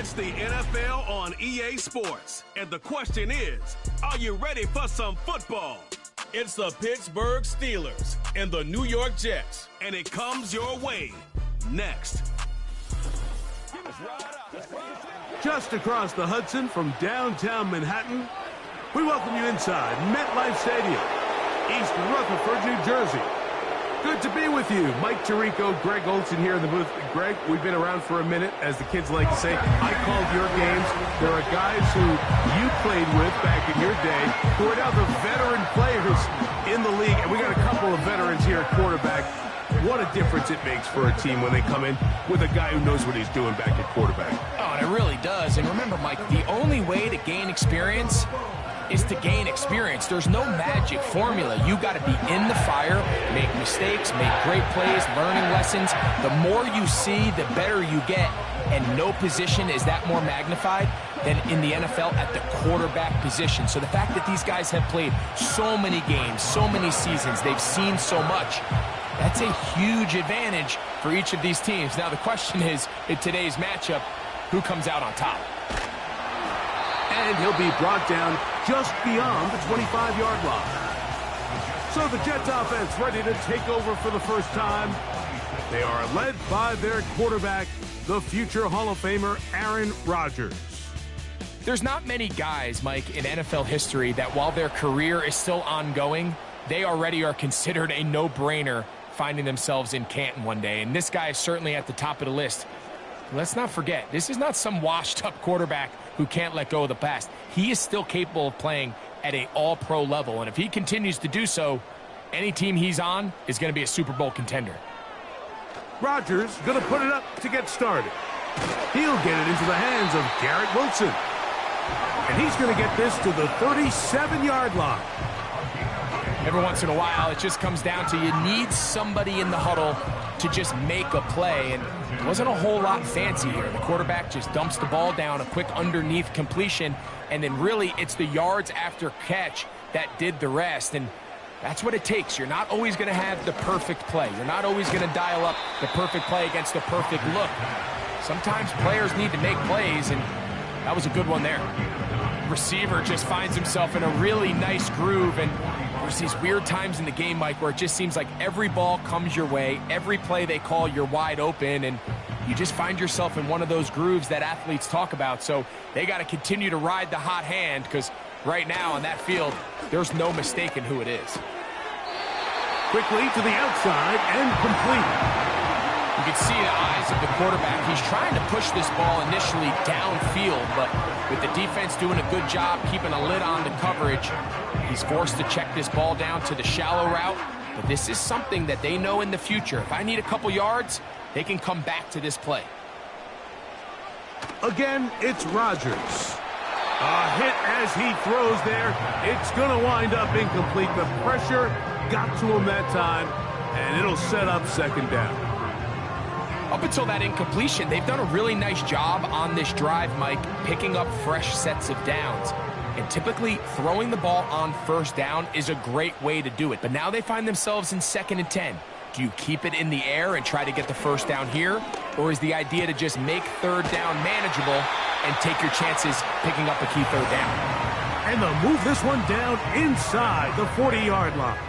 It's the NFL on EA Sports. And the question is, are you ready for some football? It's the Pittsburgh Steelers and the New York Jets. And it comes your way next. Just across the Hudson from downtown Manhattan, we welcome you inside MetLife Stadium, East Rutherford, New Jersey. Good to be with you. Mike Tirico, Greg Olson here in the booth. Greg, we've been around for a minute, as the kids like to say. I called your games. There are guys who you played with back in your day who are now the veteran players in the league, and we got a couple of veterans here at quarterback. What a difference it makes for a team when they come in with a guy who knows what he's doing back at quarterback. Oh, and it really does. And remember, Mike, the only way to gain experience is to gain experience. There's no magic formula. You got to be in the fire, make mistakes, make great plays, learning lessons. The more you see, the better you get. And no position is that more magnified than in the NFL at the quarterback position. So the fact that these guys have played so many games, so many seasons, they've seen so much, that's a huge advantage for each of these teams. Now the question is, in today's matchup, who comes out on top? And he'll be brought down just beyond the 25-yard line. So the Jets offense ready to take over for the first time. They are led by their quarterback, the future Hall of Famer, Aaron Rodgers. There's not many guys, Mike, in NFL history that while their career is still ongoing, they already are considered a no-brainer finding themselves in Canton one day. And this guy is certainly at the top of the list. Let's not forget, this is not some washed-up quarterback who can't let go of the past. He is still capable of playing at an all-pro level, and if he continues to do so, any team he's on is going to be a Super Bowl contender. Rodgers going to put it up to get started. He'll get it into the hands of Garrett Wilson. And he's going to get this to the 37-yard line. Every once in a while, it just comes down to you need somebody in the huddle to just make a play, and it wasn't a whole lot fancy here. The quarterback just dumps the ball down, a quick underneath completion, and then really it's the yards after catch that did the rest, and that's what it takes. You're not always going to have the perfect play. You're not always going to dial up the perfect play against the perfect look. Sometimes players need to make plays, and that was a good one there. Receiver just finds himself in a really nice groove, and there's these weird times in the game, Mike, where it just seems like every ball comes your way, every play they call, you're wide open, and you just find yourself in one of those grooves that athletes talk about. So they got to continue to ride the hot hand, because right now on that field, there's no mistaking who it is. Quickly to the outside and complete. You can see the eyes of the quarterback. He's trying to push this ball initially downfield, but with the defense doing a good job keeping a lid on the coverage, he's forced to check this ball down to the shallow route. But this is something that they know in the future. If I need a couple yards, they can come back to this play. Again, it's Rodgers. A hit as he throws there. It's going to wind up incomplete. The pressure got to him that time, and it'll set up second down. Up until that incompletion, they've done a really nice job on this drive, Mike, picking up fresh sets of downs. And typically, throwing the ball on first down is a great way to do it. But now they find themselves in 2nd and 10. Do you keep it in the air and try to get the first down here? Or is the idea to just make third down manageable and take your chances picking up a key third down? And they'll move this one down inside the 40-yard line.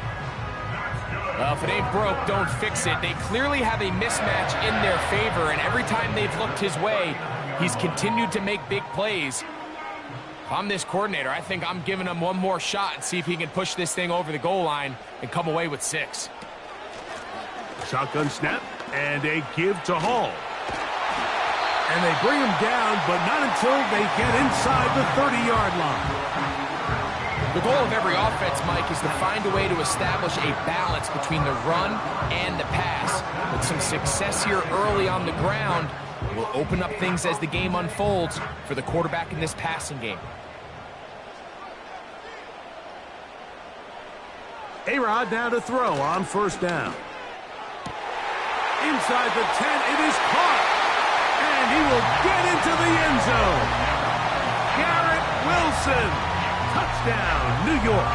Well, if it ain't broke, don't fix it. They clearly have a mismatch in their favor, and every time they've looked his way, he's continued to make big plays. If I'm this coordinator, I think I'm giving him one more shot and see if he can push this thing over the goal line and come away with 6. Shotgun snap, and a give to Hall. And they bring him down, but not until they get inside the 30-yard line. The goal of every offense, Mike, is to find a way to establish a balance between the run and the pass. With some success here early on the ground will open up things as the game unfolds for the quarterback in this passing game. A-Rod now to throw on first down. Inside the 10, it is caught. And he will get into the end zone. Garrett Wilson. Touchdown, New York.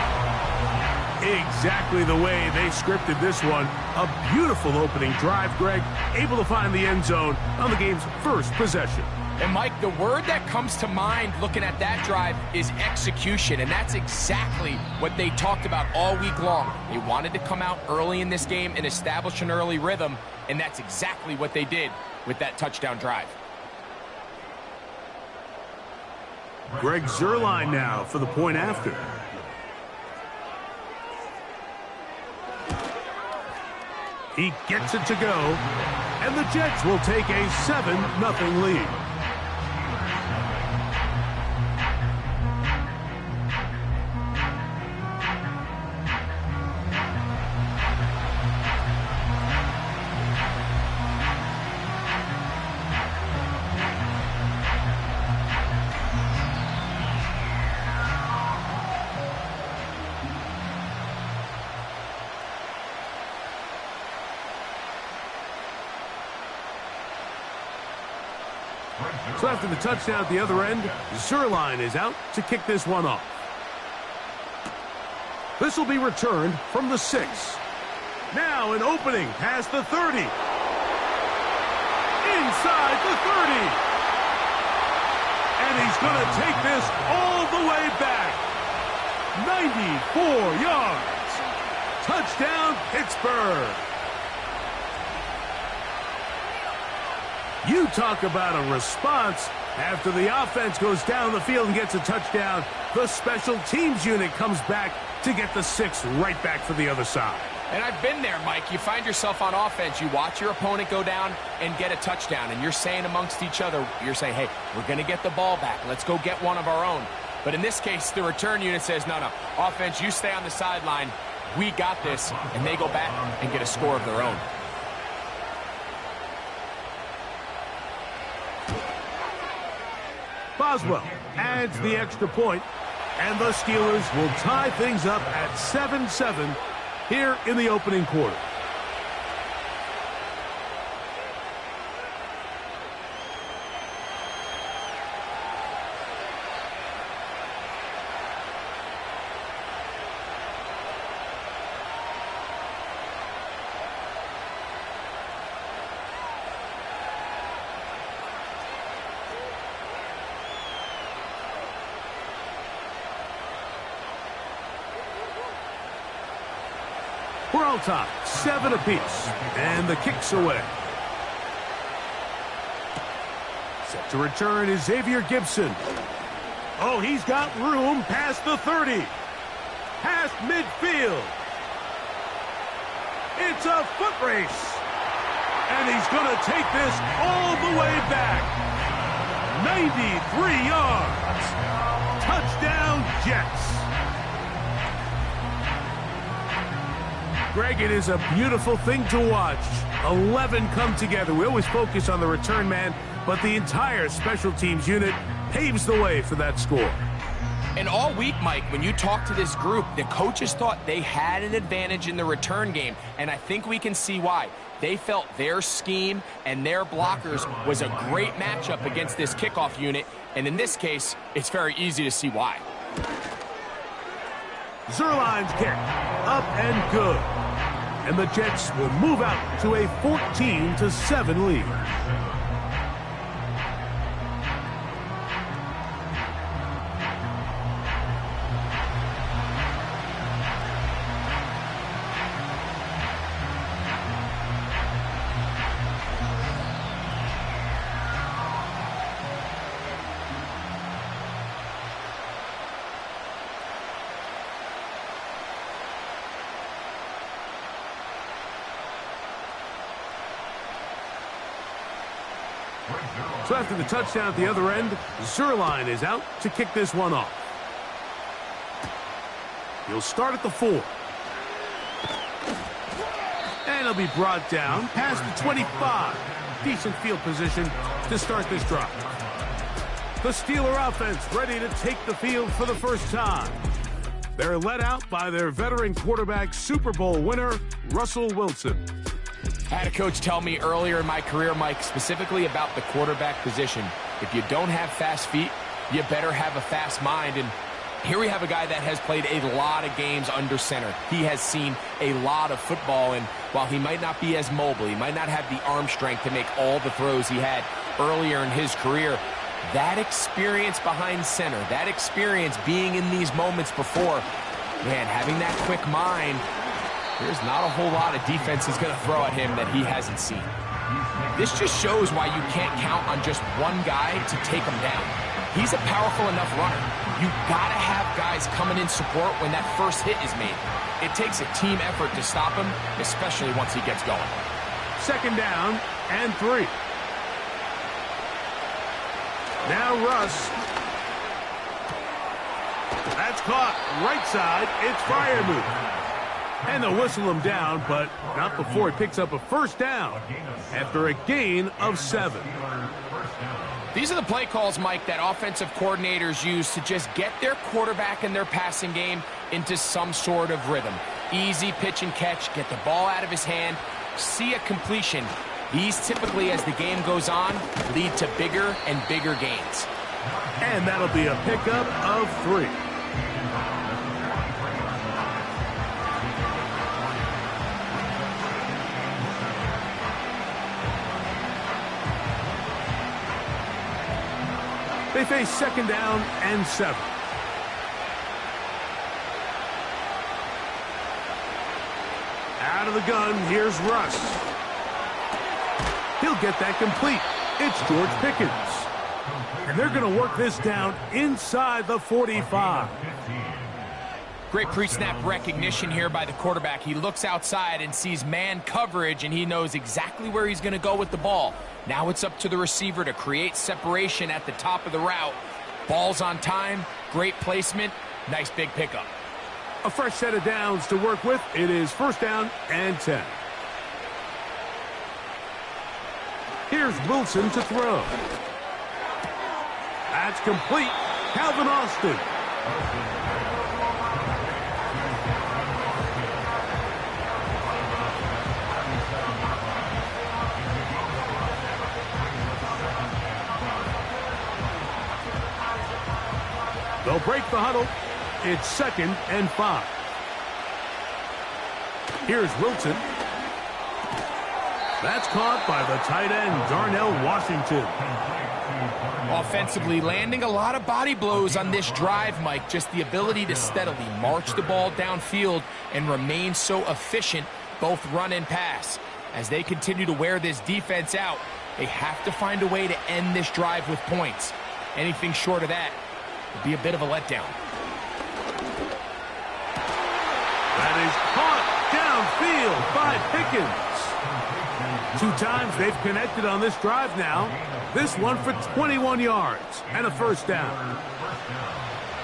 Exactly the way they scripted this one. A beautiful opening drive, Greg, able to find the end zone on the game's first possession. And Mike, the word that comes to mind looking at that drive is execution, and that's exactly what they talked about all week long. They wanted to come out early in this game and establish an early rhythm, and that's exactly what they did with that touchdown drive. Greg Zuerlein now for the point after. He gets it to go, and the Jets will take a 7-0 lead. So after the touchdown at the other end, Zuerlein is out to kick this one off. This will be returned from the 6. Now an opening past the 30. Inside the 30. And he's going to take this all the way back. 94 yards. Touchdown, Pittsburgh. You talk about a response. After the offense goes down the field and gets a touchdown, the special teams unit comes back to get the 6 right back for the other side. And I've been there, Mike. You find yourself on offense. You watch your opponent go down and get a touchdown, and you're saying amongst each other, you're saying, hey, we're going to get the ball back. Let's go get one of our own. But in this case, the return unit says, no, offense, you stay on the sideline. We got this. And they go back and get a score of their own. Boswell adds the extra point, and the Steelers will tie things up at 7-7 here in the opening quarter. We're all tied, 7 apiece, and the kick's away. Set to return is Xavier Gibson. Oh, he's got room past the 30. Past midfield. It's a foot race. And he's going to take this all the way back. 93 yards. Touchdown, Jets. Greg, it is a beautiful thing to watch. 11 come together. We always focus on the return man, but the entire special teams unit paves the way for that score. And all week, Mike, when you talk to this group, the coaches thought they had an advantage in the return game, and I think we can see why. They felt their scheme and their blockers was a great matchup against this kickoff unit, and in this case, it's very easy to see why. Zuerlein's kick, up and good. And the Jets will move out to a 14-7 lead. So after the touchdown at the other end, Zuerlein is out to kick this one off. He'll start at the 4. And he'll be brought down past the 25. Decent field position to start this drive. The Steeler offense ready to take the field for the first time. They're led out by their veteran quarterback, Super Bowl winner, Russell Wilson. I had a coach tell me earlier in my career, Mike, specifically about the quarterback position. If you don't have fast feet, you better have a fast mind. And Here we have a guy that has played a lot of games under center. He has seen a lot of football, and while he might not be as mobile, he might not have the arm strength to make all the throws he had earlier in his career, that experience behind center, that experience being in these moments before, man, having that quick mind, there's not a whole lot of defense is going to throw at him that he hasn't seen. This just shows why you can't count on just one guy to take him down. He's a powerful enough runner. You got to have guys coming in support when that first hit is made. It takes a team effort to stop him, especially once he gets going. 2nd down and 3. Now Russ. That's caught. Right side. It's Freiermuth. And they'll whistle him down, but not before he picks up a 1st down after a gain of 7. These are the play calls, Mike, that offensive coordinators use to just get their quarterback and their passing game into some sort of rhythm. Easy pitch and catch, get the ball out of his hand, see a completion. These typically, as the game goes on, lead to bigger and bigger gains. And that'll be a pickup of 3. They face 2nd down and 7. Out of the gun, here's Russ. He'll get that complete. It's George Pickens. And they're going to work this down inside the 45. Great pre-snap recognition here by the quarterback. He looks outside and sees man coverage, and he knows exactly where he's going to go with the ball. Now it's up to the receiver to create separation at the top of the route. Ball's on time, great placement, nice big pickup. A fresh set of downs to work with. It is 1st down and 10. Here's Wilson to throw. That's complete. Calvin Austin. They'll break the huddle. It's 2nd and 5. Here's Wilson. That's caught by the tight end, Darnell Washington. Offensively, landing a lot of body blows on this drive, Mike. Just the ability to steadily march the ball downfield and remain so efficient, both run and pass. As they continue to wear this defense out, they have to find a way to end this drive with points. Anything short of that would be a bit of a letdown. That is caught downfield by Pickens. 2 times they've connected on this drive now. This one for 21 yards and a 1st down.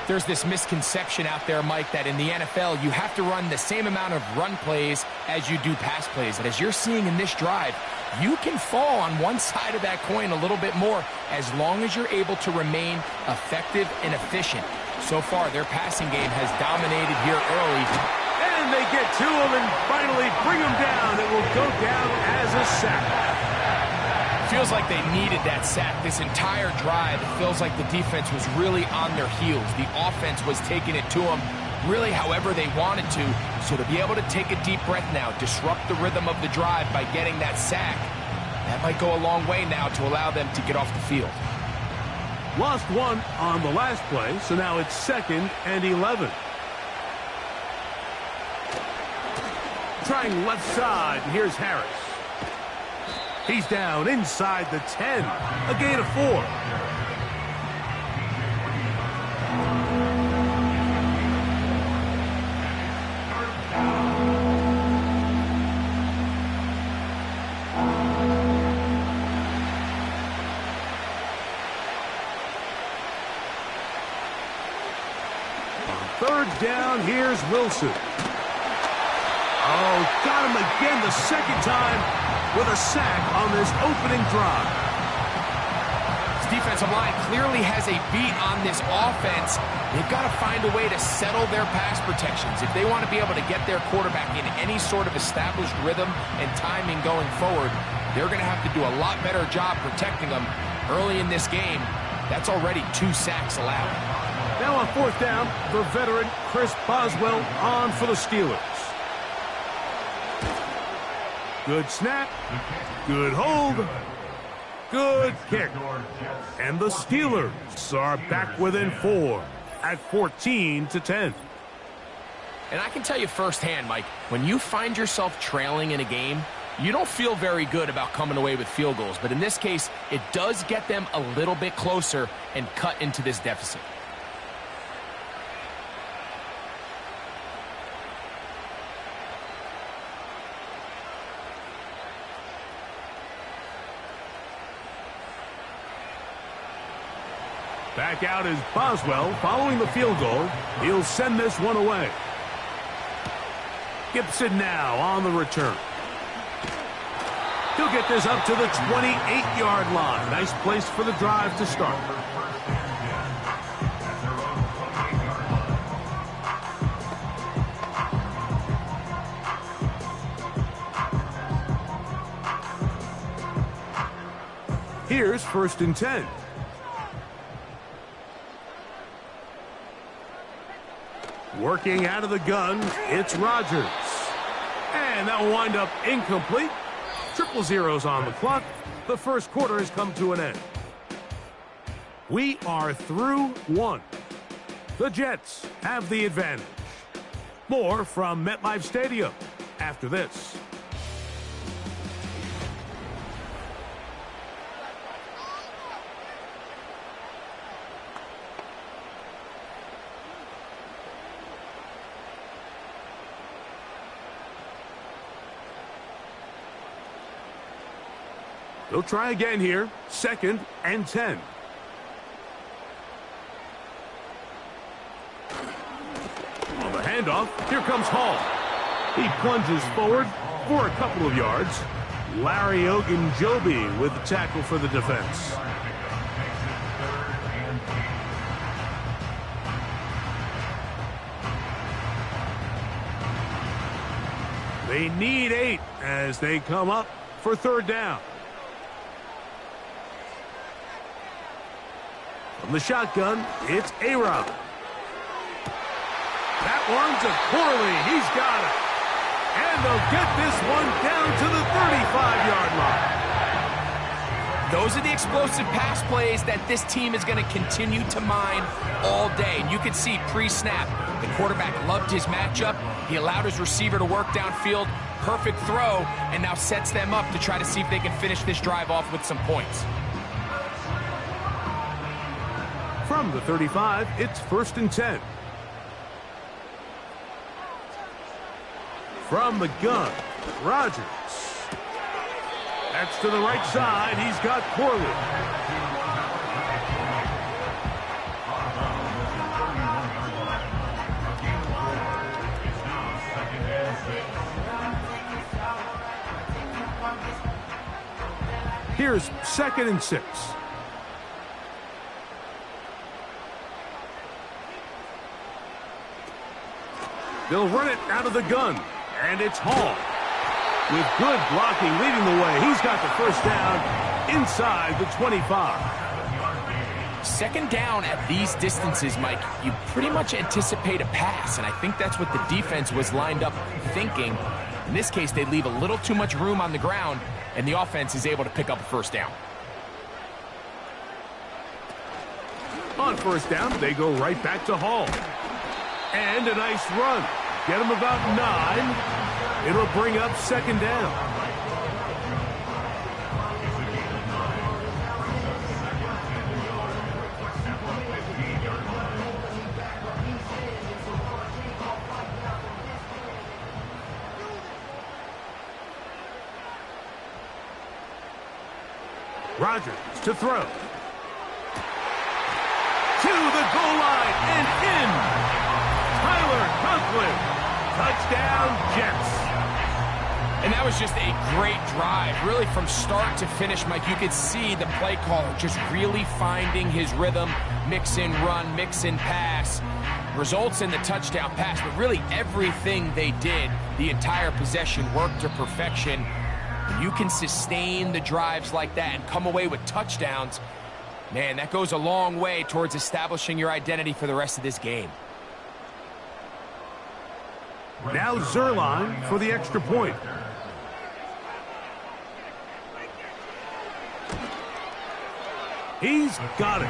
There's this misconception out there, Mike, that in the NFL you have to run the same amount of run plays as you do pass plays. And as you're seeing in this drive, you can fall on one side of that coin a little bit more as long as you're able to remain effective and efficient. So far, their passing game has dominated here early. And they get to him and finally bring him down. It will go down as a sack. Feels like they needed that sack this entire drive. It feels like the defense was really on their heels. The offense was taking it to them really however they wanted to. So to be able to take a deep breath now, disrupt the rhythm of the drive by getting that sack, that might go a long way now to allow them to get off the field. Lost 1 on the last play, so now it's 2nd and 11. Trying left side, and here's Harris. He's down inside the 10. A gain of 4. On 3rd down, here's Wilson. Oh, got him again the 2nd time with a sack on this opening drive. This defensive line clearly has a beat on this offense. They've got to find a way to settle their pass protections. If they want to be able to get their quarterback in any sort of established rhythm and timing going forward, they're going to have to do a lot better job protecting them early in this game. That's already 2 sacks allowed. Now on fourth down, the veteran Chris Boswell on for the Steelers. Good snap. Good hold. Good kick. And the Steelers are back within 4 at 14-10. And I can tell you firsthand, Mike, when you find yourself trailing in a game, you don't feel very good about coming away with field goals. But in this case, it does get them a little bit closer and cut into this deficit. Back out is Boswell following the field goal. He'll send this one away. Gibson now on the return. He'll get this up to the 28-yard line. Nice place for the drive to start. Here's 1st and 10. Working out of the gun, it's Rodgers. And that will wind up incomplete. 0-0 on the clock. The first quarter has come to an end. We are through 1. The Jets have the advantage. More from MetLife Stadium after this. They'll try again here. 2nd and 10. On the handoff, here comes Hall. He plunges forward for a couple of yards. Larry Ogunjobi with the tackle for the defense. They need 8 as they come up for 3rd down. From the shotgun, it's A-Rob. That one's a Corley. He's got it. And they'll get this one down to the 35-yard line. Those are the explosive pass plays that this team is going to continue to mine all day. And you can see pre-snap, the quarterback loved his matchup. He allowed his receiver to work downfield. Perfect throw, and now sets them up to try to see if they can finish this drive off with some points. From the 35, it's 1st and 10. From the gun, Rodgers. That's to the right side. He's got Corley. Here's 2nd and 6. They'll run it out of the gun, and it's Hall. With good blocking leading the way, he's got the first down inside the 25. 2nd down at these distances, Mike, you pretty much anticipate a pass, and I think that's what the defense was lined up thinking. In this case, they leave a little too much room on the ground, and the offense is able to pick up a first down. On 1st down, they go right back to Hall. And a nice run. Get him about 9. It'll bring up 2nd down. Rodgers to throw. To the goal line and in. Tyler Conklin. Touchdown, Jets. And that was just a great drive. Really from start to finish, Mike, you could see the play caller just really finding his rhythm. Mix in run, mix in pass. Results in the touchdown pass, but really everything they did, the entire possession worked to perfection. When you can sustain the drives like that and come away with touchdowns, Man, that goes a long way towards establishing your identity for the rest of this game. Now Zerline for the extra point. He's got it.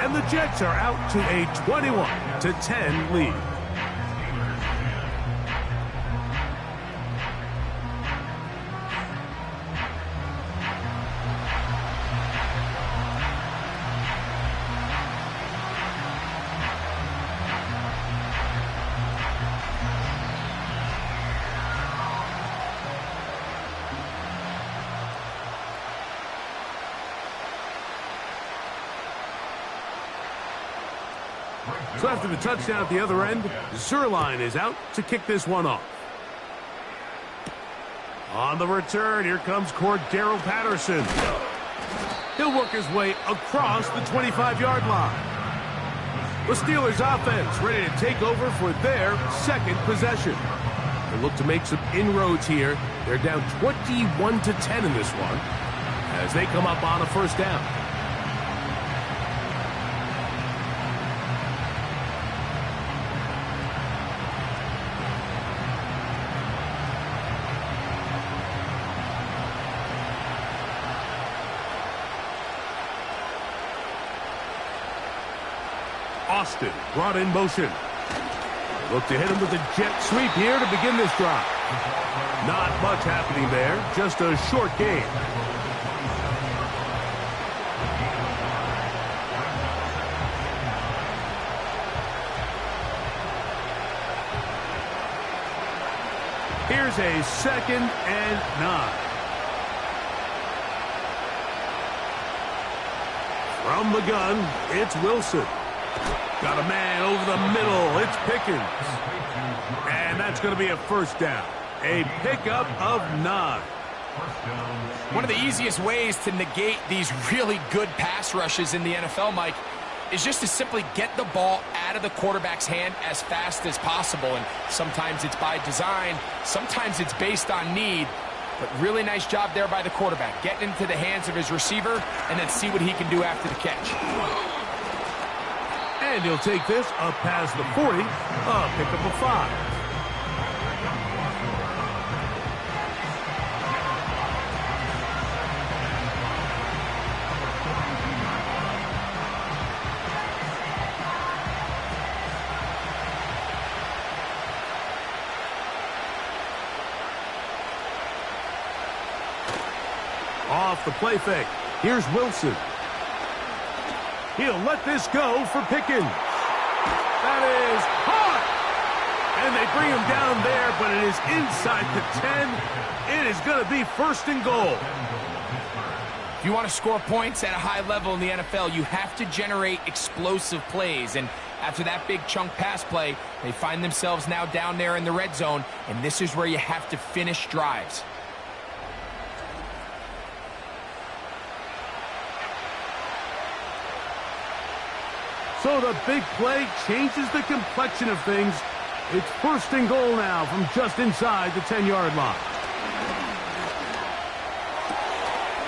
And the Jets are out to a 21-10 lead. So after the touchdown at the other end, Zerline is out to kick this one off. On the return, here comes Cordero Patterson. He'll work his way across the 25-yard line. The Steelers offense ready to take over for their second possession. They look to make some inroads here. They're down 21-10 in this one as they come up on a first down. Austin brought in motion. Look to hit him with a jet sweep here to begin this drive. Not much happening there, just a short game. Here's a 2nd and 9. From the gun, it's Wilson. Got a man over the middle. It's Pickens. And that's going to be a first down. A pickup of 9. One of the easiest ways to negate these really good pass rushes in the NFL, Mike, is just to simply get the ball out of the quarterback's hand as fast as possible. And sometimes it's by design. Sometimes it's based on need. But really nice job there by the quarterback. Getting into the hands of his receiver and then see what he can do after the catch. And he'll take this up past the 40, a pickup of 5. Off the play fake. Here's Wilson. He'll let this go for Pickens. That is caught. And they bring him down there, but it is inside the 10. It is going to be 1st and goal. If you want to score points at a high level in the NFL, you have to generate explosive plays. And after that big chunk pass play, they find themselves now down there in the red zone. And this is where you have to finish drives. So the big play changes the complexion of things. It's 1st and goal now from just inside the 10-yard line.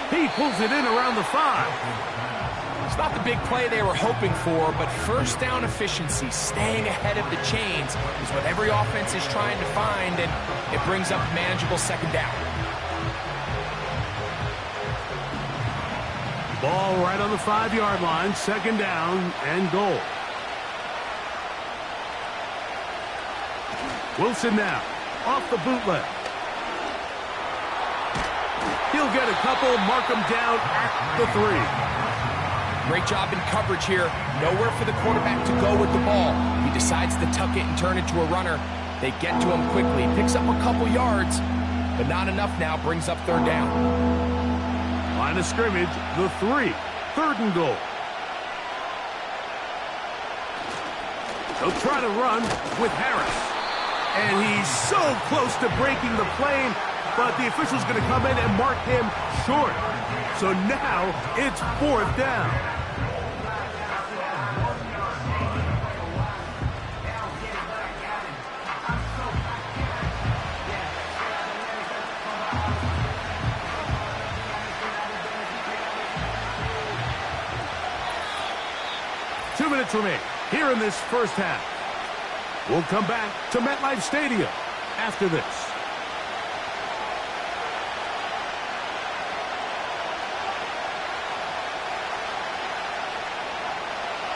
He pulls it in around the 5. It's not the big play they were hoping for, but first down efficiency, staying ahead of the chains, is what every offense is trying to find, and it brings up manageable 2nd down. Ball right on the 5-yard line, 2nd down and goal. Wilson now, off the bootleg. He'll get a couple, mark him down at the 3. Great job in coverage here. Nowhere for the quarterback to go with the ball. He decides to tuck it and turn it to a runner. They get to him quickly, picks up a couple yards, but not enough now, brings up 3rd down. Line of scrimmage, the 3. 3rd and goal. He'll try to run with Harris. And he's so close to breaking the plane, but the official's going to come in and mark him short. So now it's 4th down. 2 minutes remain here in this first half. We'll come back to MetLife Stadium after this.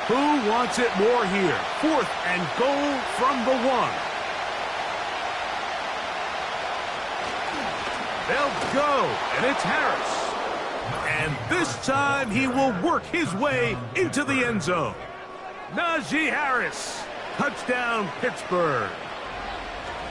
Who wants it more here? 4th and goal from the 1. They'll go, and it's Harris. And this time he will work his way into the end zone. Najee Harris, touchdown Pittsburgh.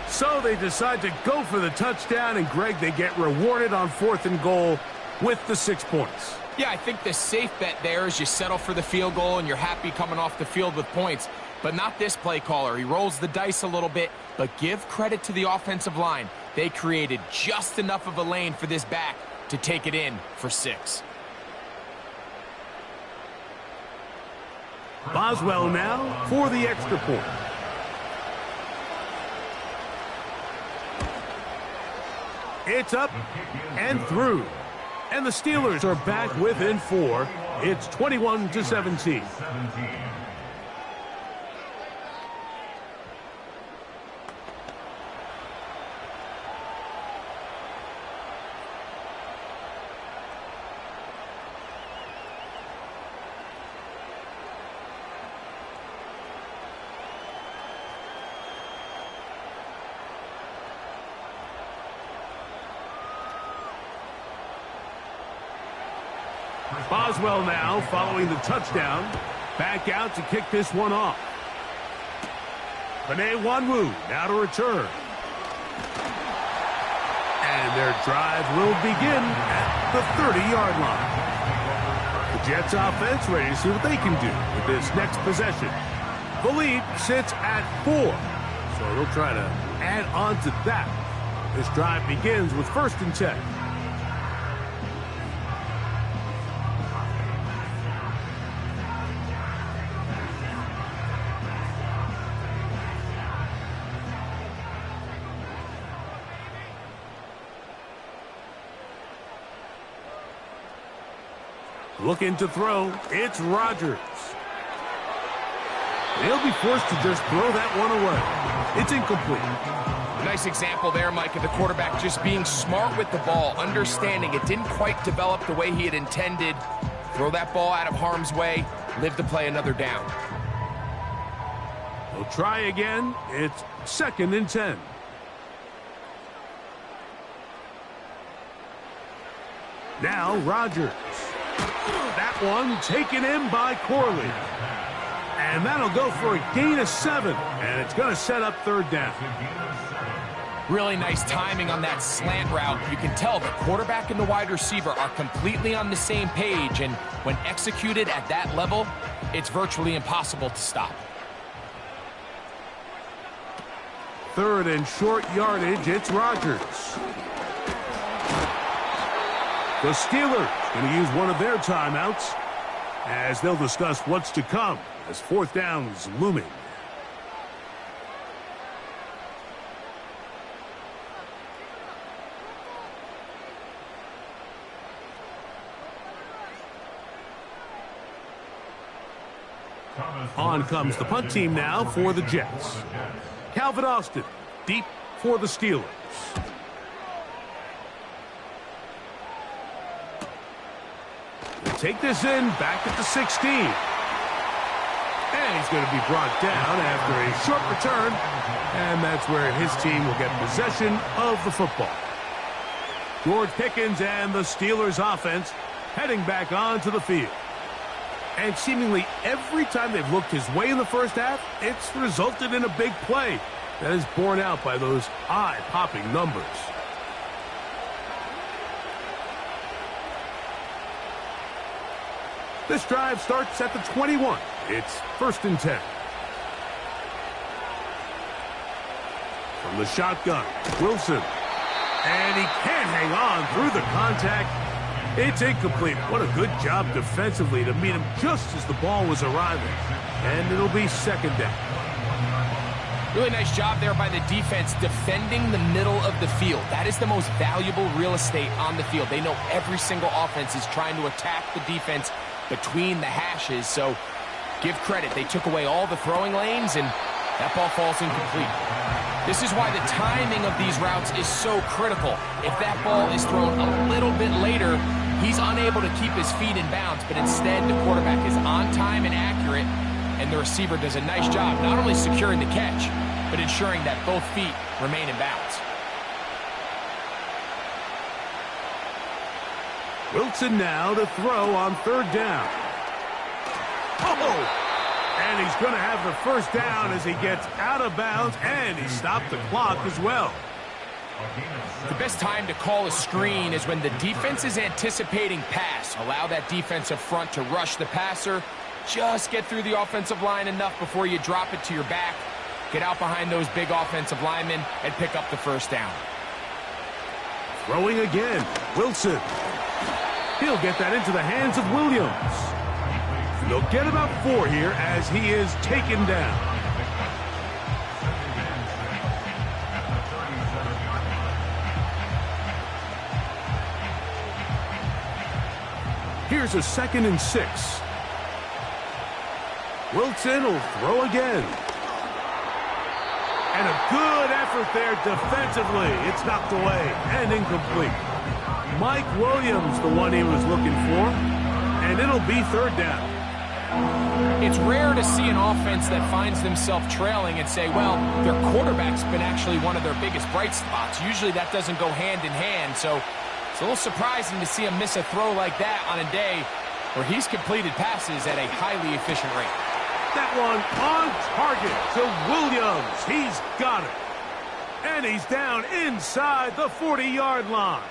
So they decide to go for the touchdown, and Greg, they get rewarded on 4th and goal with the 6 points. Yeah, I think the safe bet there is you settle for the field goal and you're happy coming off the field with points. But not this play caller. He rolls the dice a little bit, but give credit to the offensive line. They created just enough of a lane for this back to take it in for 6. Boswell now for the extra point. It's up and through. And the Steelers are back within 4. It's 21-17. Boswell now following the touchdown. Back out to kick this one off. Bené Wanwu now to return. And their drive will begin at the 30-yard line. The Jets offense ready to see what they can do with this next possession. The lead sits at 4. So they'll try to add on to that. This drive begins with 1st and 10. Looking to throw, it's Rodgers. They'll be forced to just throw that one away. It's incomplete. Nice example there, Mike, of the quarterback just being smart with the ball, understanding it didn't quite develop the way he had intended. Throw that ball out of harm's way, live to play another down. They'll try again. It's 2nd and 10. Now Rodgers. That one taken in by Corley. And that'll go for a gain of 7. And it's going to set up 3rd down. Really nice timing on that slant route. You can tell the quarterback and the wide receiver are completely on the same page. And when executed at that level, it's virtually impossible to stop. 3rd and short yardage, it's Rodgers. The Steelers going to use one of their timeouts as they'll discuss what's to come as 4th down's looming. On comes the punt team now for the Jets. Calvin Austin deep for the Steelers. Take this in, back at the 16. And he's going to be brought down after a short return. And that's where his team will get possession of the football. George Pickens and the Steelers offense heading back onto the field. And seemingly every time they've looked his way in the first half, it's resulted in a big play that is borne out by those eye-popping numbers. This drive starts at the 21. It's 1st and 10. From the shotgun, Wilson. And he can't hang on through the contact. It's incomplete. What a good job defensively to meet him just as the ball was arriving. And it'll be 2nd down. Really nice job there by the defense defending the middle of the field. That is the most valuable real estate on the field. They know every single offense is trying to attack the defense between the hashes. So give credit. They took away all the throwing lanes, and that ball falls incomplete. This is why the timing of these routes is so critical. If that ball is thrown a little bit later, he's unable to keep his feet in bounds, but instead the quarterback is on time and accurate, and the receiver does a nice job not only securing the catch, but ensuring that both feet remain in bounds. Wilson now to throw on third down. Oh! And he's going to have the first down as he gets out of bounds, and he stopped the clock as well. The best time to call a screen is when the defense is anticipating pass. Allow that defensive front to rush the passer. Just get through the offensive line enough before you drop it to your back. Get out behind those big offensive linemen and pick up the first down. Throwing again, Wilson. He'll get that into the hands of Williams. They'll get about 4 here as he is taken down. Here's a 2nd and 6. Wilson will throw again. And a good effort there defensively. It's knocked away and incomplete. Mike Williams, the one he was looking for. And it'll be 3rd down. It's rare to see an offense that finds themselves trailing and say, well, their quarterback's been actually one of their biggest bright spots. Usually that doesn't go hand in hand, so it's a little surprising to see him miss a throw like that on a day where he's completed passes at a highly efficient rate. That one on target to Williams. He's got it. And he's down inside the 40-yard line.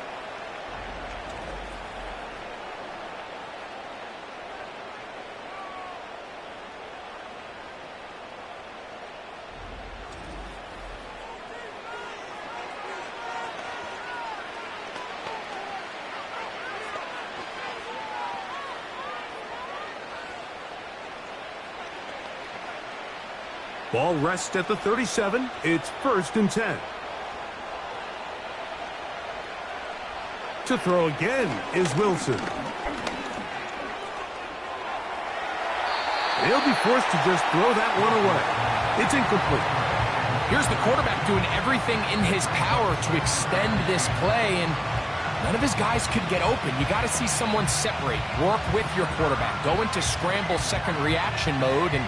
Ball rests at the 37. It's 1st and 10. To throw again is Wilson. He'll be forced to just throw that one away. It's incomplete. Here's the quarterback doing everything in his power to extend this play, and none of his guys could get open. You got to see someone separate, work with your quarterback, go into scramble second reaction mode, and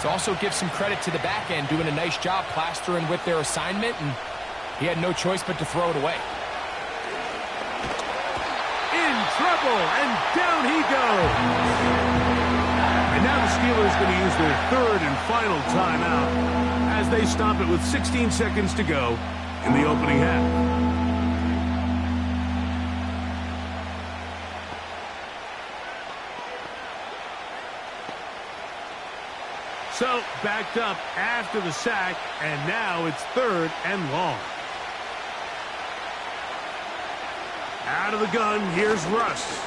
also give some credit to the back end, doing a nice job plastering with their assignment, and he had no choice but to throw it away. In trouble, and down he goes. And now the Steelers going to use their 3rd and final timeout as they stop it with 16 seconds to go in the opening half. So, backed up after the sack, and now it's 3rd and long. Out of the gun, here's Russ.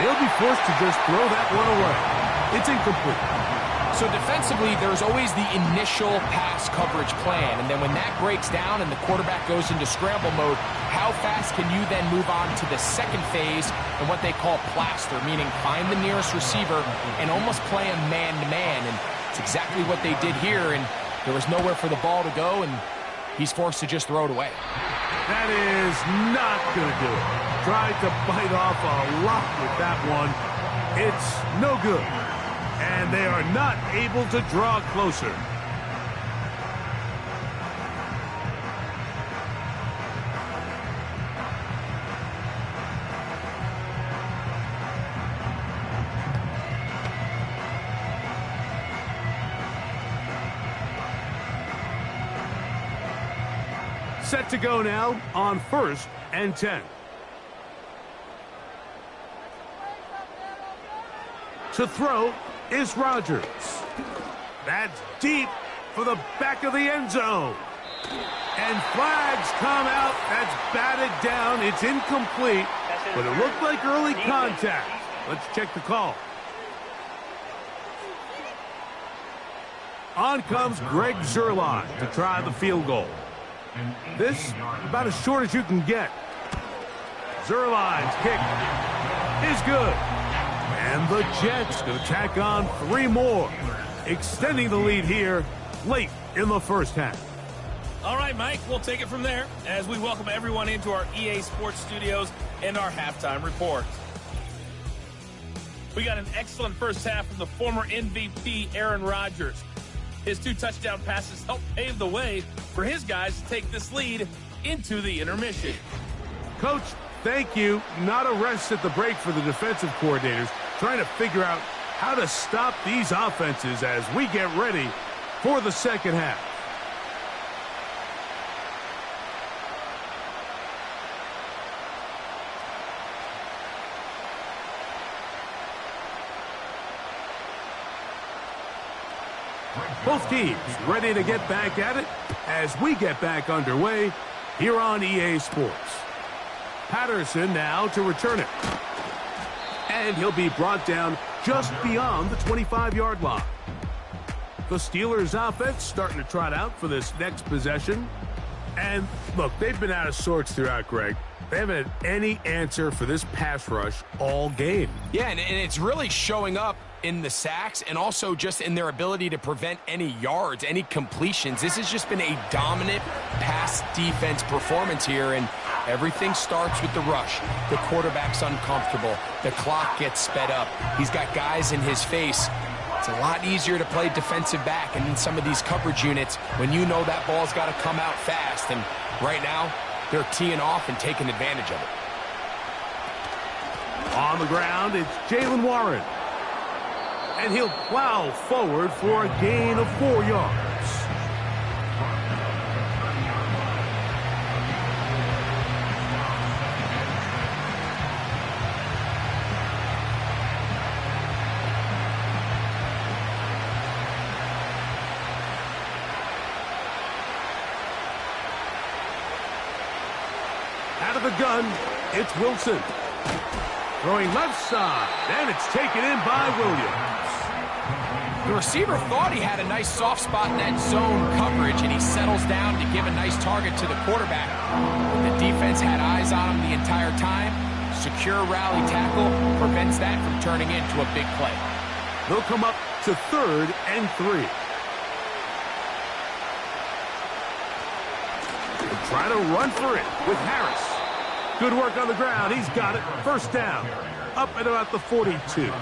He'll be forced to just throw that one away. It's incomplete. So defensively, there's always the initial pass coverage plan, and then when that breaks down and the quarterback goes into scramble mode, how fast can you then move on to the second phase and what they call plaster, meaning find the nearest receiver and almost play him man-to-man, and it's exactly what they did here, and there was nowhere for the ball to go, and he's forced to just throw it away. That is not going to do it. Tried to bite off a lot with that one. It's no good. And they are not able to draw closer. Set to go now on 1st and 10. To throw is Rodgers. That's deep for the back of the end zone. And flags come out. That's batted down. It's incomplete, but it looked like early contact. Let's check the call. On comes Greg Zuerlein to try the field goal. This about as short as you can get. Zerline's kick is good. And the Jets to tack on 3 more, extending the lead here late in the first half. All right, Mike, we'll take it from there as we welcome everyone into our EA Sports studios and our halftime report. We got an excellent first half from the former MVP, Aaron Rodgers. His 2 touchdown passes helped pave the way for his guys to take this lead into the intermission. Coach, thank you. Not a rest at the break for the defensive coordinators, trying to figure out how to stop these offenses as we get ready for the second half. Both teams ready to get back at it as we get back underway here on EA Sports. Patterson now to return it. And he'll be brought down just beyond the 25-yard line. The Steelers offense starting to trot out for this next possession. And look, they've been out of sorts throughout, Greg. They haven't had any answer for this pass rush all game. Yeah, and it's really showing up in the sacks and also just in their ability to prevent any yards, any completions. This has just been a dominant pass defense performance here, and everything starts with the rush. The quarterback's uncomfortable. The clock gets sped up. He's got guys in his face. It's a lot easier to play defensive back and in some of these coverage units when you know that ball's got to come out fast, and right now they're teeing off and taking advantage of it. On the ground, it's Jalen Warren. And he'll plow forward for a gain of 4 yards. Out of the gun, it's Wilson. Throwing left side, and it's taken in by Williams. The receiver thought he had a nice soft spot in that zone coverage, and he settles down to give a nice target to the quarterback. The defense had eyes on him the entire time. Secure rally tackle prevents that from turning into a big play. They'll come up to 3rd and 3. They'll try to run for it with Harris. Good work on the ground. He's got it. First down. Up at about the 42.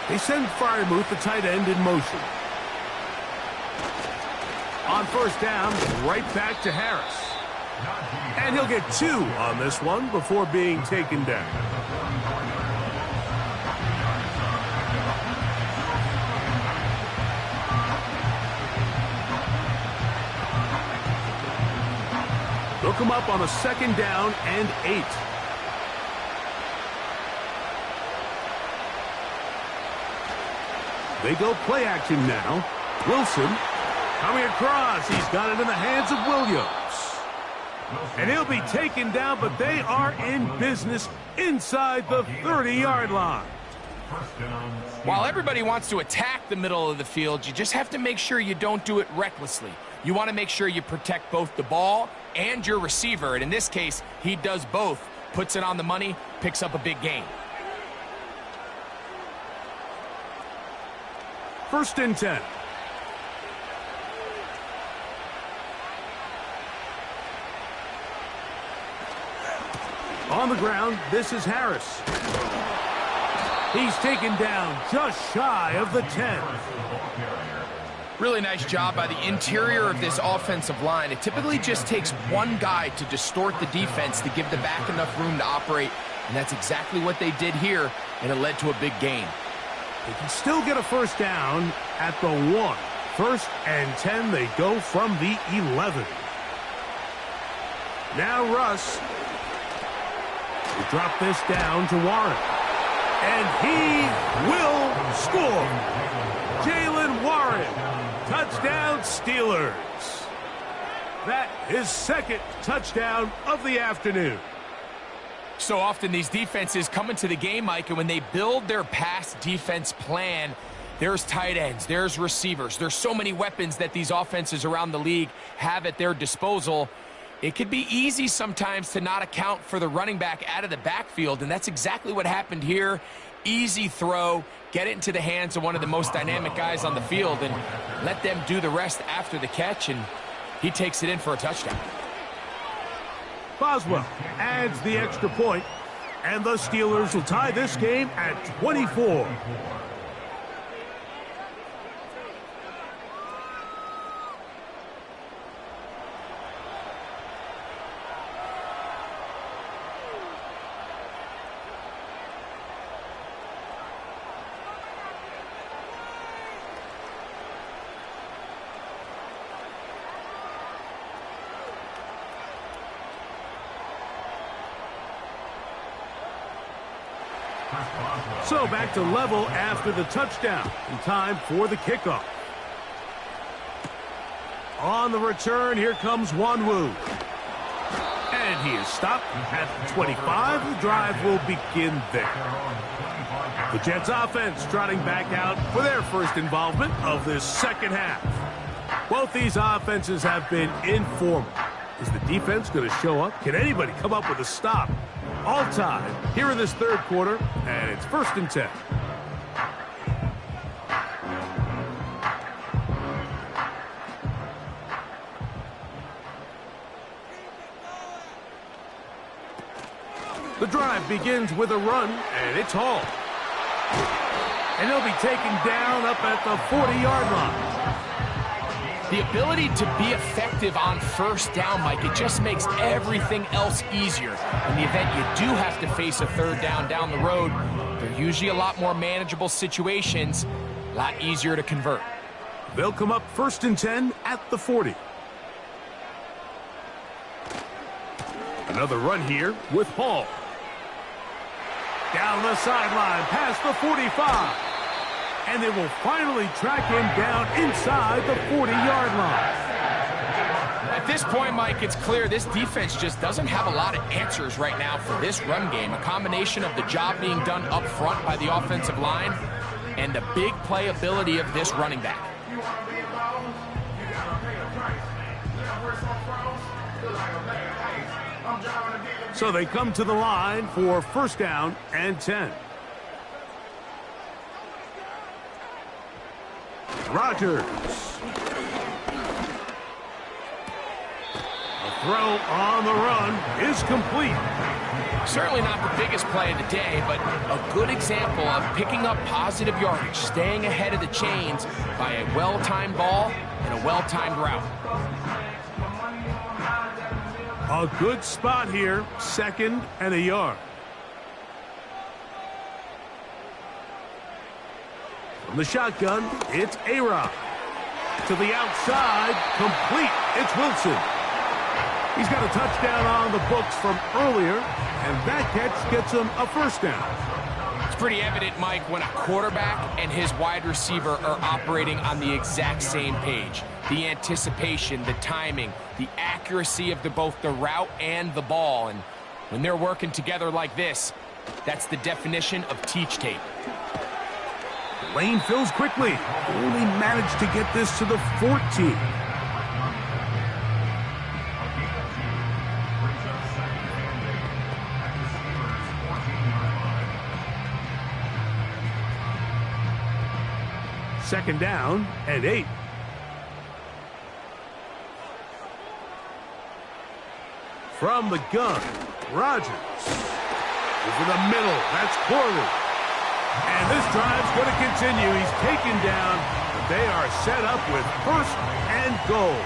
They send Freiermuth, the tight end, in motion. On first down, right back to Harris. And he'll get 2 on this one before being taken down. They'll come up on a 2nd down and 8. They go play action now. Wilson coming across. He's got it in the hands of Williams. And he'll be taken down, but they are in business inside the 30-yard line. While everybody wants to attack the middle of the field, you just have to make sure you don't do it recklessly. You want to make sure you protect both the ball and your receiver, and in this case, he does both. Puts it on the money, picks up a big gain. 1st and 10. On the ground, this is Harris. He's taken down just shy of the 10. Really nice job by the interior of this offensive line. It typically just takes one guy to distort the defense to give the back enough room to operate, and that's exactly what they did here, and it led to a big gain. They can still get a first down at the 1. 1st and 10, they go from the 11. Now Russ. They drop this down to Warren. And he will score. Jalen Warren. Touchdown, Steelers. That his second touchdown of the afternoon. So often these defenses come into the game, Mike, and when they build their pass defense plan, there's tight ends, there's receivers, there's so many weapons that these offenses around the league have at their disposal. It could be easy sometimes to not account for the running back out of the backfield, and that's exactly what happened here. Easy throw, get it into the hands of one of the most dynamic guys on the field, and let them do the rest after the catch, and he takes it in for a touchdown. Boswell adds the extra point, and the Steelers will tie this game at 24. So back to level after the touchdown. In time for the kickoff. On the return, here comes Wanwu. And he is stopped at the 25. The drive will begin there. The Jets offense trotting back out for their first involvement of this second half. Both these offenses have been informal. Is the defense going to show up? Can anybody come up with a stop? All tied here in this third quarter, and it's 1st and 10. The drive begins with a run, and it's Hall. And he'll be taken down up at the 40-yard line. The ability to be effective on first down, Mike, it just makes everything else easier. In the event you do have to face a third down the road, they're usually a lot more manageable situations, a lot easier to convert. They'll come up 1st and 10 at the 40. Another run here with Hall. Down the sideline, past the 45. And they will finally track him down inside the 40-yard line. At this point, Mike, it's clear this defense just doesn't have a lot of answers right now for this run game. A combination of the job being done up front by the offensive line and the big playability of this running back. So they come to the line for 1st down and 10. Rodgers. A throw on the run is complete. Certainly not the biggest play of the day, but a good example of picking up positive yardage, staying ahead of the chains by a well-timed ball and a well-timed route. A good spot here, 2nd and a yard. From the shotgun, it's A-Rod. To the outside, complete. It's Wilson. He's got a touchdown on the books from earlier, and that catch gets him a 1st down. It's pretty evident, Mike, when a quarterback and his wide receiver are operating on the exact same page. The anticipation, the timing, the accuracy of both the route and the ball. And when they're working together like this, that's the definition of teach tape. Lane fills quickly. Only managed to get this to the 14. Second down and 8. From the gun, Rodgers. Over the middle, that's Corley. And this drive's going to continue. He's taken down, but they are set up with 1st and goal.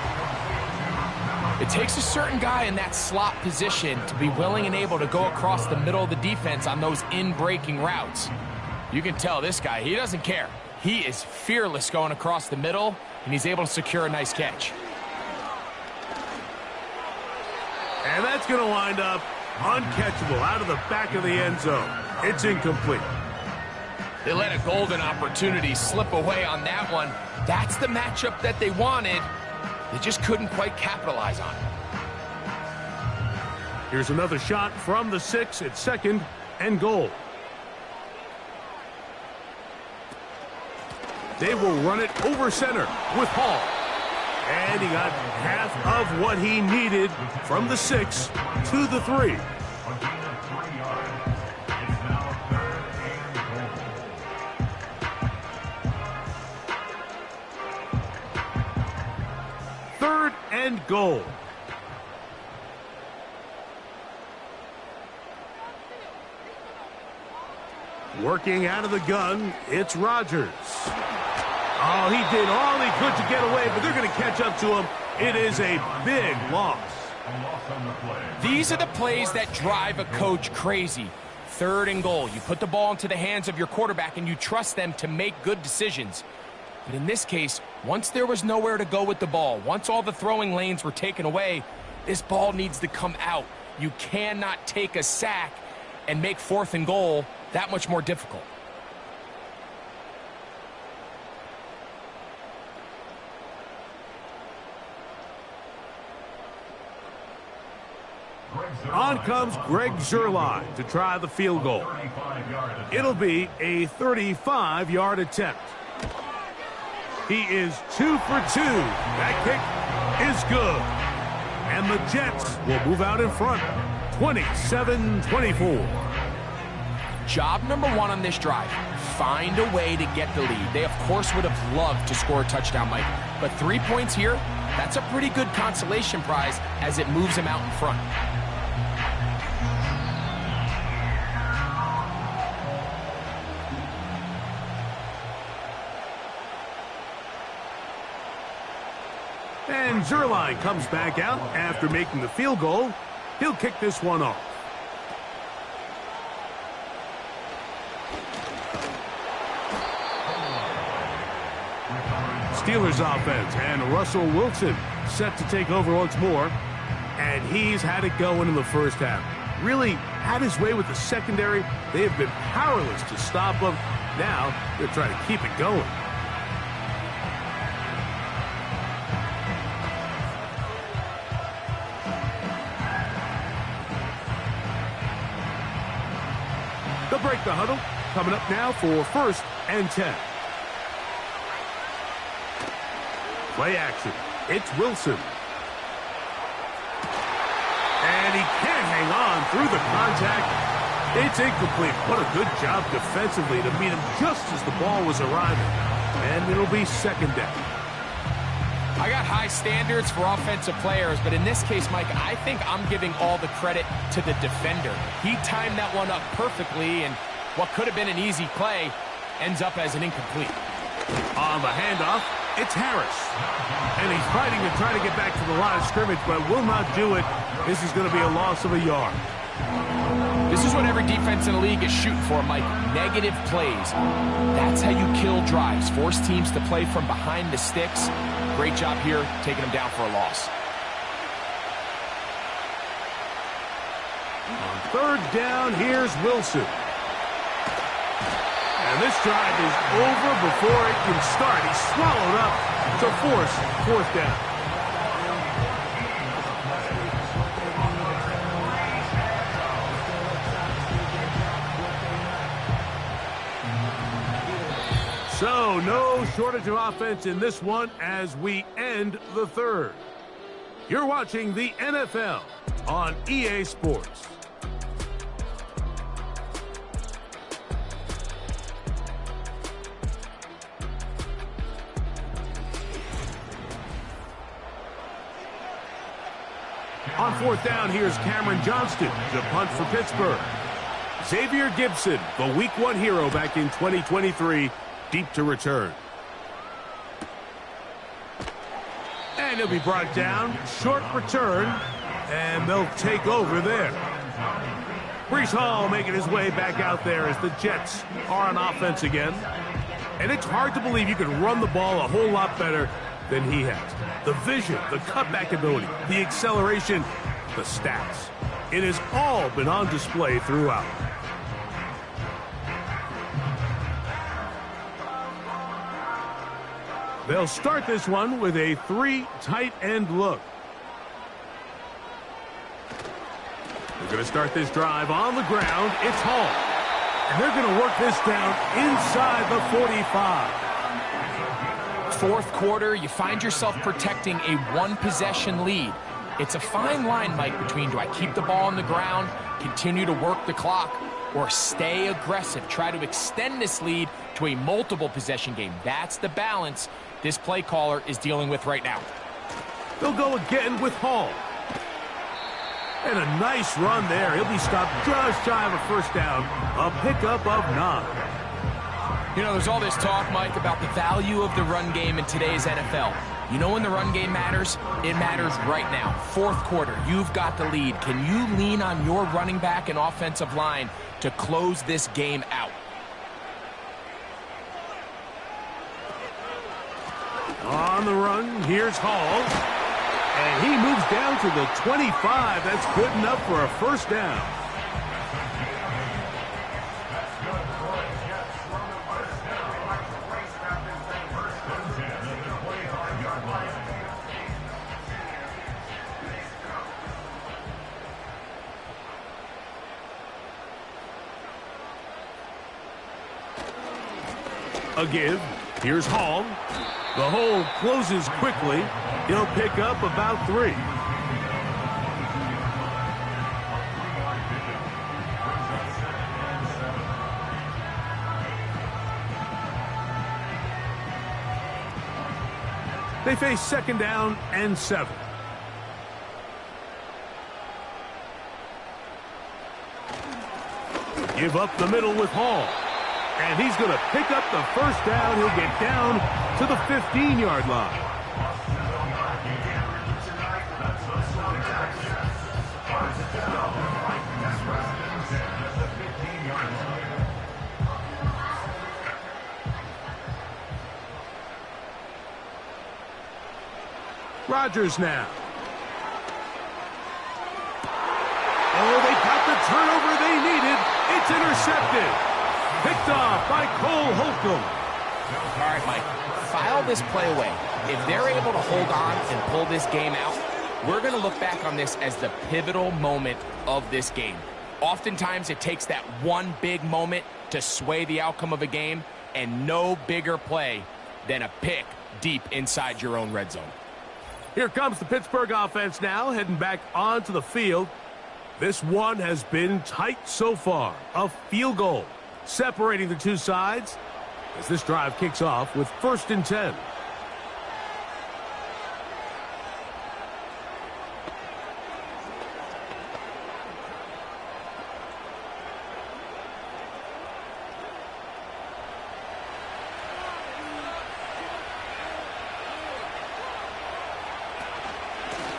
It takes a certain guy in that slot position to be willing and able to go across the middle of the defense on those in-breaking routes. You can tell this guy, he doesn't care. He is fearless going across the middle, and he's able to secure a nice catch. And that's going to wind up uncatchable out of the back of the end zone. It's incomplete. They let a golden opportunity slip away on that one. That's the matchup that they wanted. They just couldn't quite capitalize on it. Here's another shot from the 6 at 2nd and goal. They will run it over center with Hall. And he got half of what he needed from the 6 to the 3. Third and goal. Working out of the gun, it's Rodgers. Oh, he did all he could to get away, but they're going to catch up to him. It is a big loss. These are the plays that drive a coach crazy. Third and goal. You put the ball into the hands of your quarterback and you trust them to make good decisions. But in this case, once there was nowhere to go with the ball, once all the throwing lanes were taken away, this ball needs to come out. You cannot take a sack and make 4th and goal that much more difficult. On comes Greg Zuerlein to try the field goal. It'll be a 35-yard attempt. He is 2 for 2. That kick is good. And the Jets will move out in front, 27-24. Job number 1 on this drive, find a way to get the lead. They, of course, would have loved to score a touchdown, Mike. But 3 points here, that's a pretty good consolation prize as it moves them out in front. And Zuerlein comes back out after making the field goal. He'll kick this one off. Steelers offense and Russell Wilson set to take over once more. And he's had it going in the first half. Really had his way with the secondary. They have been powerless to stop him. Now they're trying to keep it going. They'll break the huddle. Coming up now for 1st and 10. Play action. It's Wilson. And he can't hang on through the contact. It's incomplete. What a good job defensively to meet him just as the ball was arriving. And it'll be 2nd down. I got high standards for offensive players, but in this case, Mike, I think I'm giving all the credit to the defender. He timed that one up perfectly, and what could have been an easy play ends up as an incomplete. On the handoff, it's Harris. And he's fighting to try to get back to the line of scrimmage, but will not do it. This is going to be a loss of a yard. This is what every defense in the league is shooting for, Mike. Negative plays. That's how you kill drives. Force teams to play from behind the sticks. Great job here, taking them down for a loss. On 3rd down, here's Wilson. And this drive is over before it can start. He's swallowed up to force 4th down. So, no shortage of offense in this one as we end the 3rd. You're watching the NFL on EA Sports. On 4th down, here's Cameron Johnston to punt for Pittsburgh. Xavier Gibson, the Week 1 hero back in 2023, deep to return. And he'll be brought down. Short return, and they'll take over there. Breece Hall making his way back out there as the Jets are on offense again. And it's hard to believe you can run the ball a whole lot better than he has. The vision, the cutback ability, the acceleration, the stats. It has all been on display throughout. They'll start this one with a 3 tight end look. They're going to start this drive on the ground. It's Hall. And they're going to work this down inside the 45. Fourth quarter, you find yourself protecting a one-possession lead. It's a fine line, Mike, between do I keep the ball on the ground, continue to work the clock, or stay aggressive, try to extend this lead to a multiple-possession game. That's the balance this play caller is dealing with right now. They'll go again with Hall. And a nice run there. He'll be stopped just shy of a first down. A pickup of 9. You know, there's all this talk, Mike, about the value of the run game in today's NFL. You know when the run game matters? It matters right now. Fourth quarter, you've got the lead. Can you lean on your running back and offensive line to close this game out? On the run, here's Hall. And he moves down to the 25. That's good enough for a first down. A give. Here's Hall. The hole closes quickly. He'll pick up about 3. They face second down and 7. Give up the middle with Hall. And he's going to pick up the first down. He'll get down to the 15-yard line. Rodgers now. Oh, they got the turnover they needed. It's intercepted. Picked off by Cole Holcomb. All right, Mike, file this play away. If they're able to hold on and pull this game out, we're going to look back on this as the pivotal moment of this game. Oftentimes, it takes that one big moment to sway the outcome of a game, and no bigger play than a pick deep inside your own red zone. Here comes the Pittsburgh offense now, heading back onto the field. This one has been tight so far. A field goal separating the two sides as this drive kicks off with 1st and 10.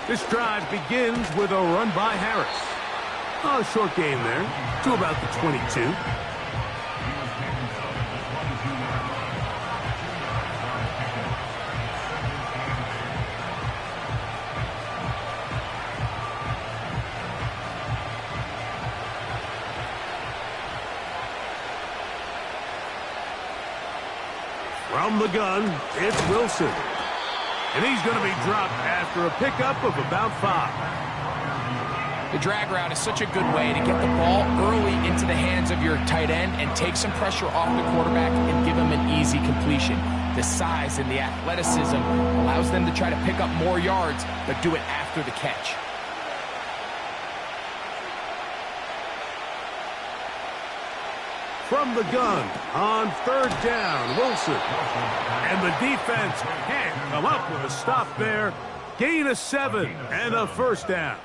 This drive begins with a run by Harris. A short game there to about the 22. From the gun, it's Wilson. And he's going to be dropped after a pickup of about 5. The drag route is such a good way to get the ball early into the hands of your tight end and take some pressure off the quarterback and give him an easy completion. The size and the athleticism allows them to try to pick up more yards, but do it after the catch. From the gun on 3rd down, Wilson. And the defense can't come up with a stop there. Gain of 7 and a first down.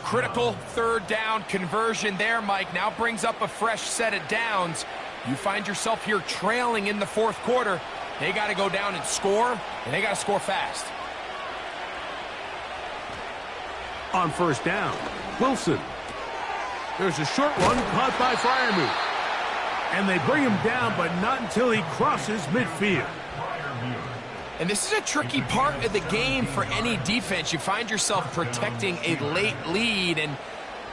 Critical 3rd down conversion there, Mike. Now brings up a fresh set of downs. You find yourself here trailing in the 4th quarter. They got to go down and score, and they got to score fast. On 1st down, Wilson. There's a short one caught by Freiermuth. And they bring him down, but not until he crosses midfield. And this is a tricky part of the game for any defense. You find yourself protecting a late lead, and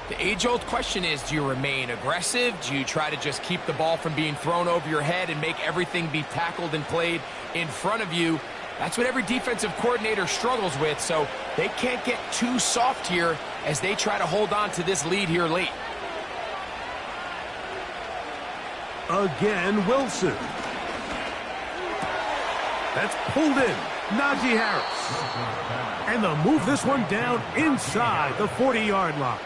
The age-old question is, do you remain aggressive? Do you try to just keep the ball from being thrown over your head and make everything be tackled and played in front of you? That's what every defensive coordinator struggles with, so they can't get too soft here as they try to hold on to this lead here late. Again, Wilson. That's pulled in. Najee Harris. And they'll move this one down inside the 40-yard line.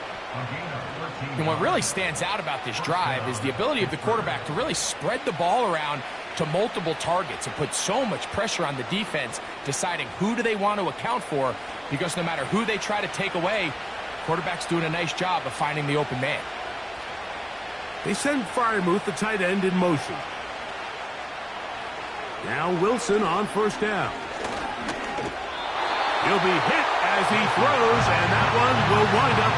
And what really stands out about this drive is the ability of the quarterback to really spread the ball around to multiple targets and put so much pressure on the defense, deciding who do they want to account for, because no matter who they try to take away, quarterback's doing a nice job of finding the open man. They send Freiermuth, the tight end, in motion. Now Wilson on first down. He'll be hit as he throws, and that one will wind up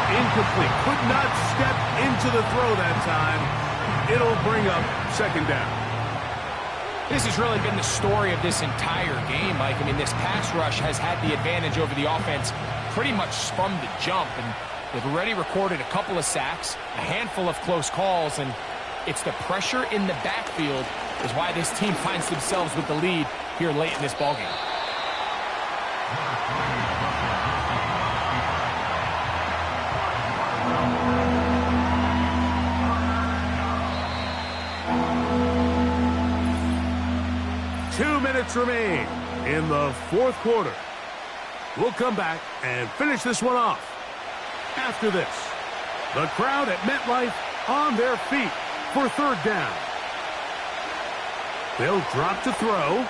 incomplete. Could not step into the throw that time. It'll bring up second down. This has really been the story of this entire game, Mike. I mean, this pass rush has had the advantage over the offense pretty much from the jump, and they've already recorded a couple of sacks, a handful of close calls, and it's the pressure in the backfield is why this team finds themselves with the lead here late in this ballgame. Minutes remain in the fourth quarter. We'll come back and finish this one off after this. The crowd at MetLife on their feet for third down. They'll drop to throw.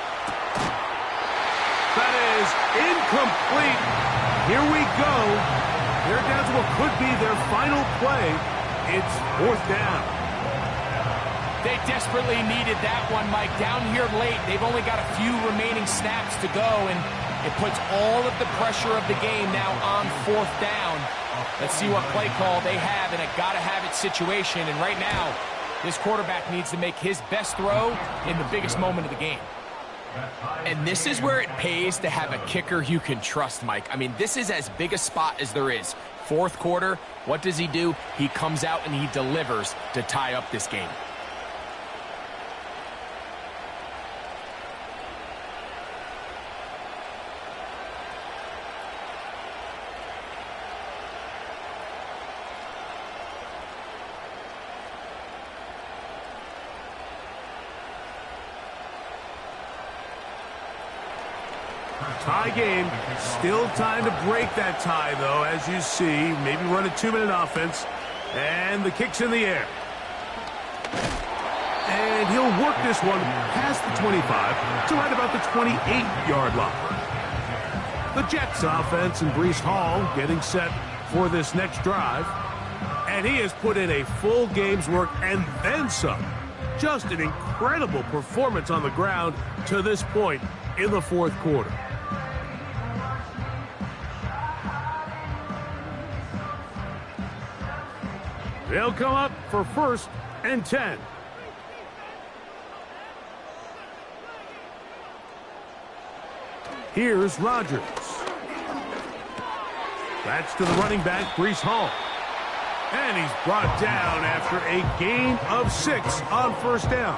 That is incomplete. Here we go. They're down to what could be their final play. It's fourth down. They desperately needed that one, Mike. Down here late, they've only got a few remaining snaps to go, and it puts all of the pressure of the game now on fourth down. Let's see what play call they have in a gotta-have-it situation, and right now, this quarterback needs to make his best throw in the biggest moment of the game. And this is where it pays to have a kicker you can trust, Mike. I mean, this is as big a spot as there is. Fourth quarter, what does he do? He comes out and he delivers to tie up this game. Tie game. Still time to break that tie, though, as you see. Maybe run a 2-minute offense. And the kick's in the air. And he'll work this one past the 25 to right about the 28-yard line. The Jets offense and Breece Hall getting set for this next drive. And he has put in a full game's work and then some. Just an incredible performance on the ground to this point in the fourth quarter. They'll come up for first and 10. Here's Rodgers. That's to the running back, Breece Hall. And he's brought down after a gain of 6 on first down.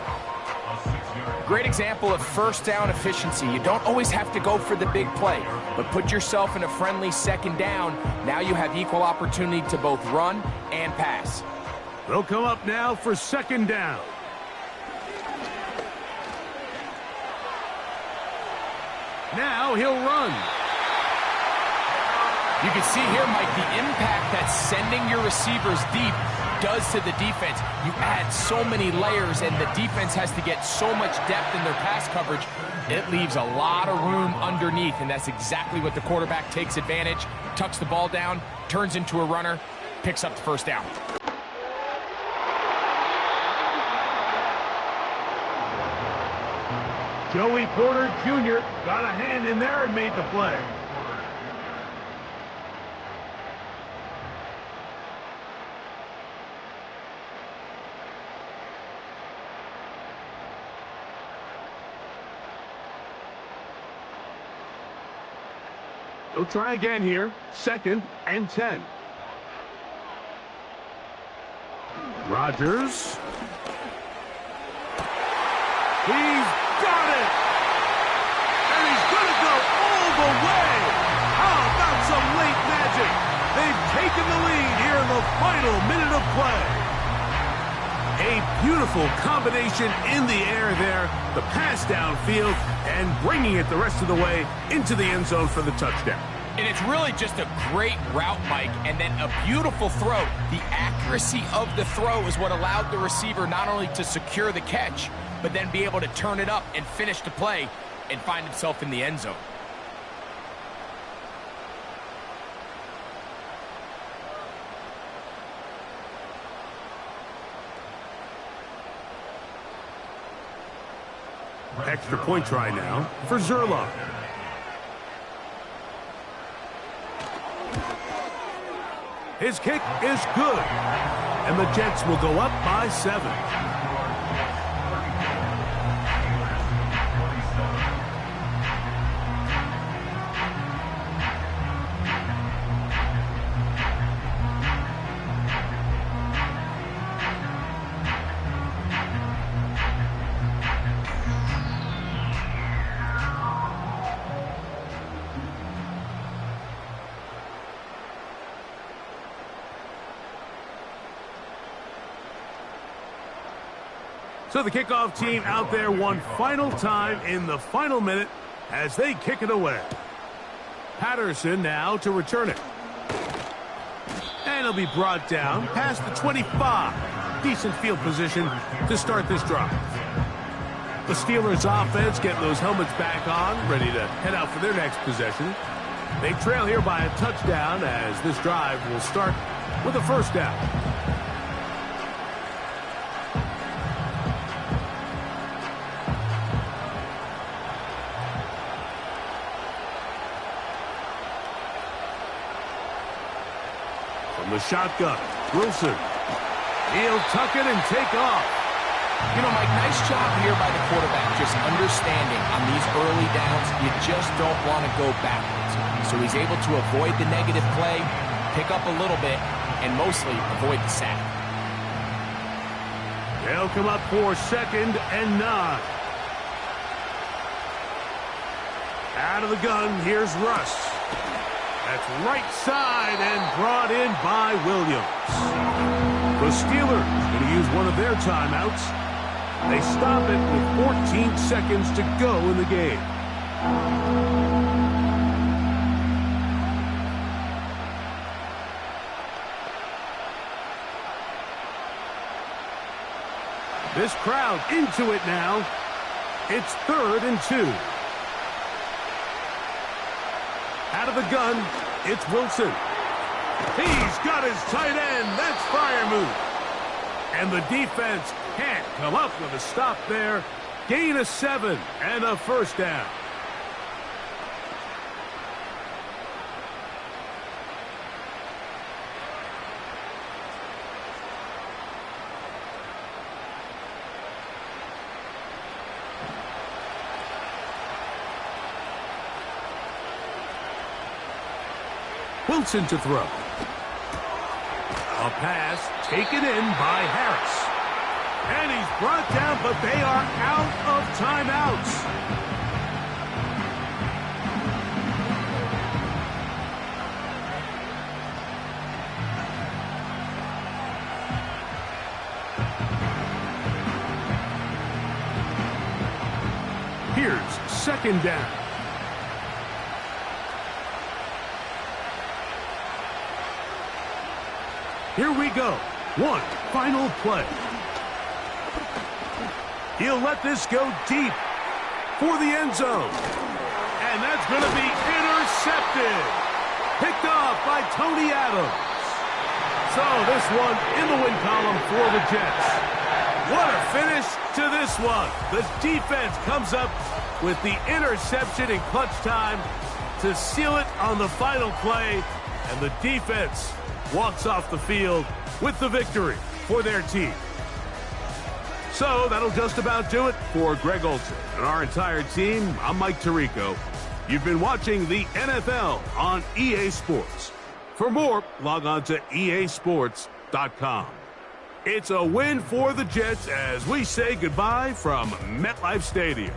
Great example of first down efficiency. You don't always have to go for the big play, but put yourself in a friendly second down. Now you have equal opportunity to both run and pass. They'll come up now for second down. Now he'll run. You can see here, Mike, the impact that sending your receivers deep does to the defense. You add so many layers, and the defense has to get so much depth in their pass coverage. It leaves a lot of room underneath, and that's exactly what the quarterback takes advantage. Tucks the ball down, turns into a runner, picks up the first down. Joey Porter Jr. got a hand in there and made the play. They'll try again here. Second and 10. Rodgers. He's got it! And he's going to go all the way! How about some late magic? They've taken the lead here in the final minute of play. A beautiful combination in the air there, the pass downfield, and bringing it the rest of the way into the end zone for the touchdown. And it's really just a great route, Mike, and then a beautiful throw. The accuracy of the throw is what allowed the receiver not only to secure the catch, but then be able to turn it up and finish the play and find himself in the end zone. Extra point try now for Zerlo. His kick is good, and the Jets will go up by 7. So the kickoff team out there one final time in the final minute as they kick it away. Patterson now to return it. And it'll be brought down past the 25. Decent field position to start this drive. The Steelers offense getting those helmets back on, ready to head out for their next possession. They trail here by a touchdown as this drive will start with a first down. The shotgun. Wilson. He'll tuck it and take off. You know, Mike, nice job here by the quarterback, just understanding on these early downs, you just don't want to go backwards. So he's able to avoid the negative play, pick up a little bit, and mostly avoid the sack. They'll come up for 2nd and 9. Out of the gun, here's Russ. That's right side and brought in by Williams. The Steelers going to use one of their timeouts. They stop it with 14 seconds to go in the game. This crowd into it now. It's 3rd and 2. Out of the gun, it's Wilson. He's got his tight end. That's Freiermuth. And the defense can't come up with a stop there. Gain of 7 and a first down. Wilson to throw. A pass taken in by Harris. And he's brought down, but they are out of timeouts. Here's 2nd down. Here we go. One final play. He'll let this go deep for the end zone. And that's going to be intercepted. Picked off by Tony Adams. So this one in the win column for the Jets. What a finish to this one. The defense comes up with the interception in clutch time to seal it on the final play. And the defense walks off the field with the victory for their team. So that'll just about do it for Greg Olson and our entire team. I'm Mike Tirico. You've been watching the NFL on EA Sports. For more, log on to easports.com. It's a win for the Jets as we say goodbye from MetLife Stadium.